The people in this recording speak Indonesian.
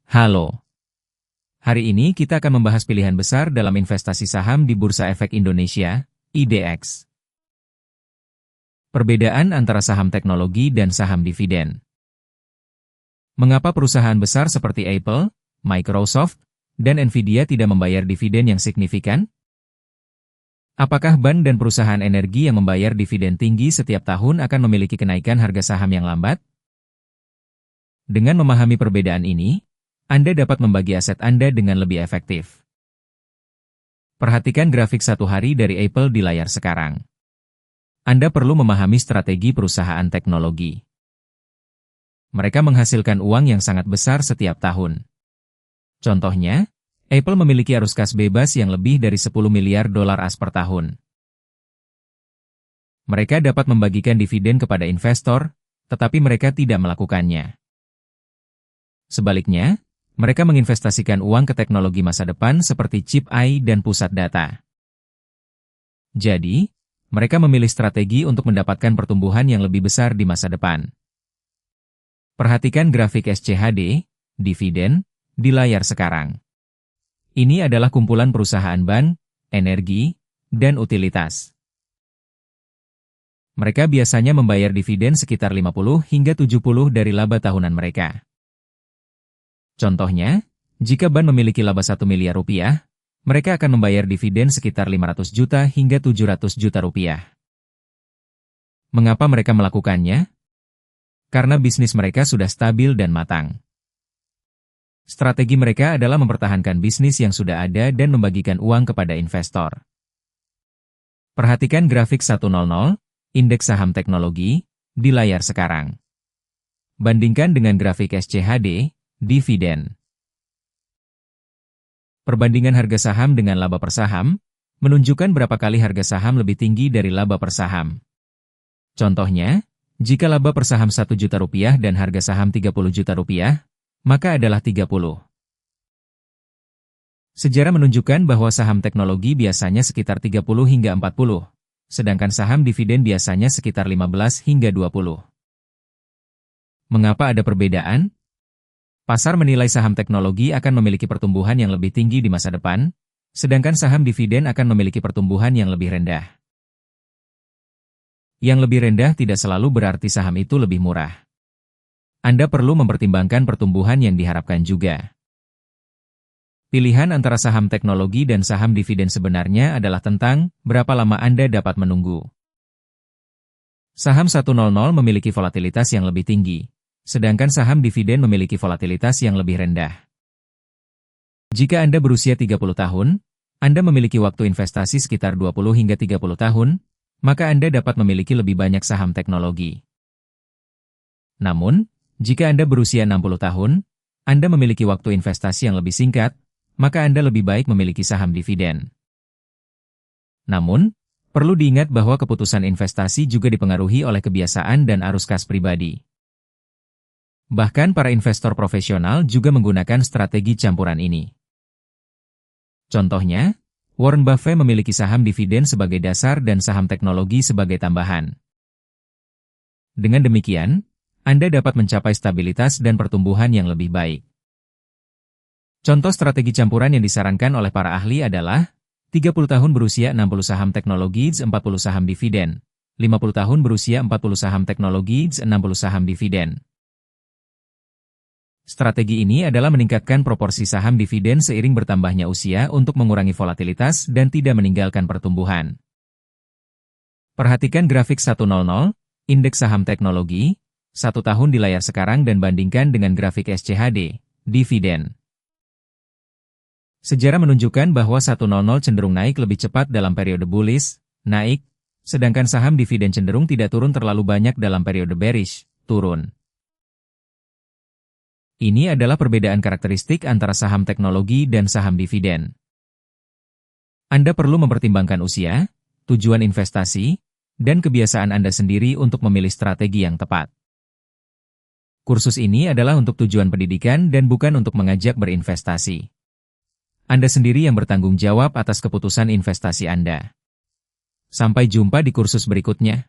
Halo. Hari ini kita akan membahas pilihan besar dalam investasi saham di Bursa Efek Indonesia, IDX. Perbedaan antara saham teknologi dan saham dividen. Mengapa perusahaan besar seperti Apple, Microsoft, dan Nvidia tidak membayar dividen yang signifikan? Apakah BAN dan perusahaan energi yang membayar dividen tinggi setiap tahun akan memiliki kenaikan harga saham yang lambat? Dengan memahami perbedaan ini, Anda dapat membagi aset Anda dengan lebih efektif. Perhatikan grafik satu hari dari Apple di layar sekarang. Anda perlu memahami strategi perusahaan teknologi. Mereka menghasilkan uang yang sangat besar setiap tahun. Contohnya, Apple memiliki arus kas bebas yang lebih dari 10 miliar dolar AS per tahun. Mereka dapat membagikan dividen kepada investor, tetapi mereka tidak melakukannya. Sebaliknya, mereka menginvestasikan uang ke teknologi masa depan seperti chip AI dan pusat data. Jadi, mereka memilih strategi untuk mendapatkan pertumbuhan yang lebih besar di masa depan. Perhatikan grafik SCHD, dividen, di layar sekarang. Ini adalah kumpulan perusahaan BAN, energi, dan utilitas. Mereka biasanya membayar dividen sekitar 50 hingga 70% dari laba tahunan mereka. Contohnya, jika BAN memiliki laba 1 miliar rupiah, mereka akan membayar dividen sekitar 500 juta hingga 700 juta rupiah. Mengapa mereka melakukannya? Karena bisnis mereka sudah stabil dan matang. Strategi mereka adalah mempertahankan bisnis yang sudah ada dan membagikan uang kepada investor. Perhatikan grafik 100, indeks saham teknologi, di layar sekarang. Bandingkan dengan grafik SCHD, dividen. Perbandingan harga saham dengan laba per saham menunjukkan berapa kali harga saham lebih tinggi dari laba per saham. Contohnya, jika laba per saham 1 juta rupiah dan harga saham 30 juta rupiah, maka adalah 30. Sejarah menunjukkan bahwa saham teknologi biasanya sekitar 30 hingga 40, sedangkan saham dividen biasanya sekitar 15 hingga 20. Mengapa ada perbedaan? Pasar menilai saham teknologi akan memiliki pertumbuhan yang lebih tinggi di masa depan, sedangkan saham dividen akan memiliki pertumbuhan yang lebih rendah. Yang lebih rendah tidak selalu berarti saham itu lebih murah. Anda perlu mempertimbangkan pertumbuhan yang diharapkan juga. Pilihan antara saham teknologi dan saham dividen sebenarnya adalah tentang berapa lama Anda dapat menunggu. Saham 100 memiliki volatilitas yang lebih tinggi, sedangkan saham dividen memiliki volatilitas yang lebih rendah. Jika Anda berusia 30 tahun, Anda memiliki waktu investasi sekitar 20 hingga 30 tahun, maka Anda dapat memiliki lebih banyak saham teknologi. Namun, jika Anda berusia 60 tahun, Anda memiliki waktu investasi yang lebih singkat, maka Anda lebih baik memiliki saham dividen. Namun, perlu diingat bahwa keputusan investasi juga dipengaruhi oleh kebiasaan dan arus kas pribadi. Bahkan para investor profesional juga menggunakan strategi campuran ini. Contohnya, Warren Buffett memiliki saham dividen sebagai dasar dan saham teknologi sebagai tambahan. Dengan demikian, Anda dapat mencapai stabilitas dan pertumbuhan yang lebih baik. Contoh strategi campuran yang disarankan oleh para ahli adalah 30 tahun berusia 60 saham teknologi, 40 saham dividen, 50 tahun berusia 40 saham teknologi, 60 saham dividen. Strategi ini adalah meningkatkan proporsi saham dividen seiring bertambahnya usia untuk mengurangi volatilitas dan tidak meninggalkan pertumbuhan. Perhatikan grafik 100, indeks saham teknologi, 1 tahun di layar sekarang dan bandingkan dengan grafik SCHD, dividen. Sejarah menunjukkan bahwa 100 cenderung naik lebih cepat dalam periode bullish, naik, sedangkan saham dividen cenderung tidak turun terlalu banyak dalam periode bearish, turun. Ini adalah perbedaan karakteristik antara saham teknologi dan saham dividen. Anda perlu mempertimbangkan usia, tujuan investasi, dan kebiasaan Anda sendiri untuk memilih strategi yang tepat. Kursus ini adalah untuk tujuan pendidikan dan bukan untuk mengajak berinvestasi. Anda sendiri yang bertanggung jawab atas keputusan investasi Anda. Sampai jumpa di kursus berikutnya.